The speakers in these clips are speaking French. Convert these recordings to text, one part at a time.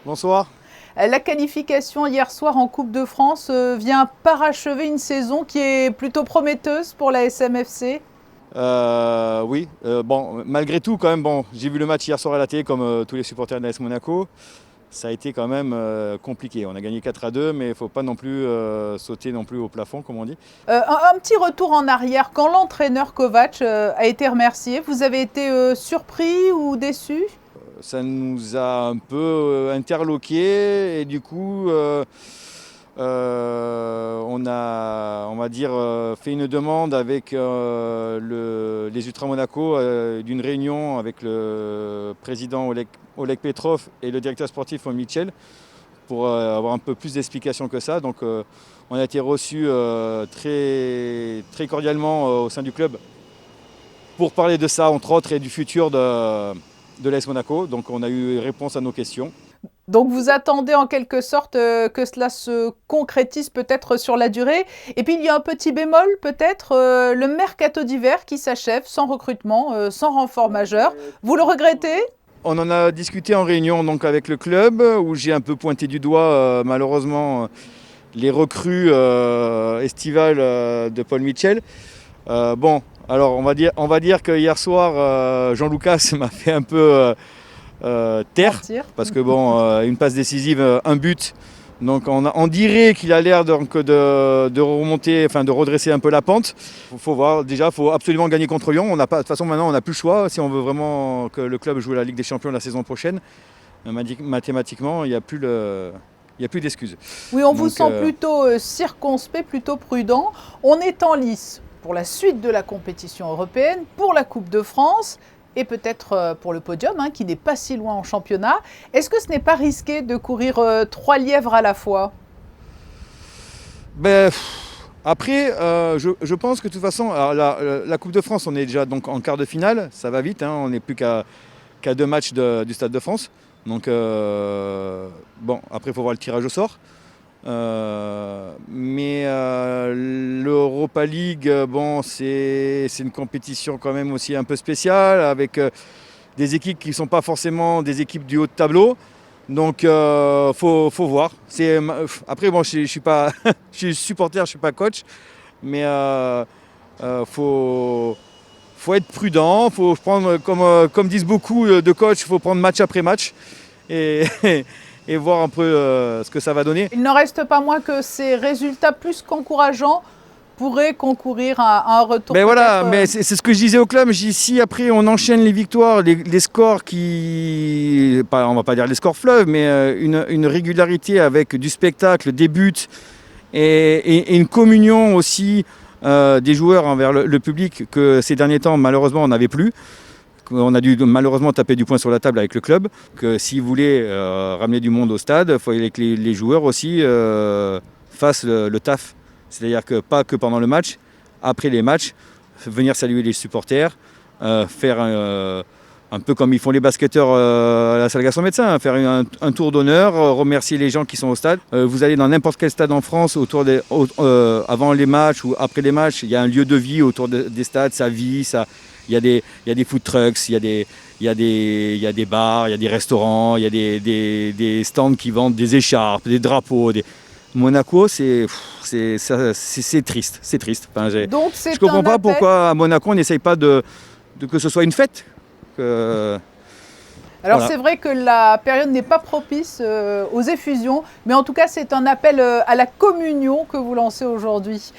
Bonsoir. La qualification hier soir en Coupe de France vient parachever une saison qui est plutôt prometteuse pour la SMFC. Oui, bon, malgré tout, quand même, bon, j'ai vu le match hier soir à la télé comme tous les supporters de l'AS Monaco. Ça a été quand même compliqué. On a gagné 4-2, mais il ne faut pas non plus sauter non plus au plafond, comme on dit. Un petit retour en arrière. Quand l'entraîneur Kovac a été remercié, vous avez été surpris ou déçu? Ça nous a un peu interloqués et du coup, on a, on va dire, fait une demande avec les Ultra Monaco d'une réunion avec le président Oleg Petrov et le directeur sportif Mitchell pour avoir un peu plus d'explications que ça. Donc on a été reçus très, très cordialement au sein du club pour parler de ça, entre autres, et du futur de l'AS Monaco. Donc on a eu réponse à nos questions. Donc vous attendez en quelque sorte que cela se concrétise peut-être sur la durée. Et puis il y a un petit bémol peut-être, le mercato d'hiver qui s'achève sans recrutement, sans renfort majeur. Vous le regrettez? On en a discuté en réunion donc, avec le club où j'ai un peu pointé du doigt malheureusement les recrues estivales de Paul Mitchell. Bon, alors on va dire que hier soir Jean-Lucas m'a fait un peu taire parce que bon, une passe décisive, un but. Donc on dirait qu'il a l'air de remonter, enfin de redresser un peu la pente. Faut voir, déjà, il faut absolument gagner contre Lyon. De toute façon, maintenant, on n'a plus le choix. Si on veut vraiment que le club joue la Ligue des Champions la saison prochaine, mathématiquement, il n'y a plus d'excuses. Oui, on vous sent plutôt circonspect, plutôt prudent. On est en lice pour la suite de la compétition européenne, pour la Coupe de France et peut-être pour le podium, qui n'est pas si loin en championnat. Est-ce que ce n'est pas risqué de courir 3 lièvres à la fois? Après, je pense que de toute façon, alors la Coupe de France, on est déjà donc en quart de finale, ça va vite, on n'est plus qu'à 2 matchs du Stade de France. Donc, bon, après, il faut voir le tirage au sort. Mais l'Europa League, bon, c'est une compétition quand même aussi un peu spéciale avec des équipes qui ne sont pas forcément des équipes du haut de tableau. Donc faut voir. Après bon, je suis pas, je suis supporter, je suis pas coach, mais faut être prudent. Faut prendre comme disent beaucoup de coachs, faut prendre match après match et et voir un peu ce que ça va donner. Il n'en reste pas moins que ces résultats plus qu'encourageants pourraient concourir à un retour. Mais voilà, mais c'est ce que je disais au club. Si après on enchaîne les victoires, les scores on va pas dire les scores fleuves, mais une régularité avec du spectacle, des buts et une communion aussi des joueurs envers le public que ces derniers temps malheureusement on n'avait plus. On a dû malheureusement taper du poing sur la table avec le club, que s'ils voulaient ramener du monde au stade, il fallait que les joueurs aussi fassent le taf. C'est-à-dire que pas que pendant le match, après les matchs, venir saluer les supporters, faire un peu comme ils font les basketteurs à la salle Gaston Médecin, faire un tour d'honneur, remercier les gens qui sont au stade. Vous allez dans n'importe quel stade en France, avant les matchs ou après les matchs, il y a un lieu de vie autour des stades, ça vit, il y a des food trucks, il y a des bars, il y a des restaurants, il y a des stands qui vendent des écharpes, des drapeaux. Monaco, c'est triste, c'est triste. Enfin, je ne comprends pas pourquoi à Monaco on n'essaye pas que ce soit une fête. Alors voilà. C'est vrai que la période n'est pas propice aux effusions, mais en tout cas c'est un appel à la communion que vous lancez aujourd'hui.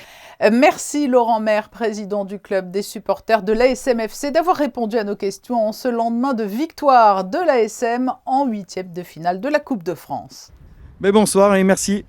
Merci Laurent Maire, président du club des supporters de l'ASM-FC, d'avoir répondu à nos questions en ce lendemain de victoire de l'ASM en 8e de finale de la Coupe de France. Mais bonsoir et merci.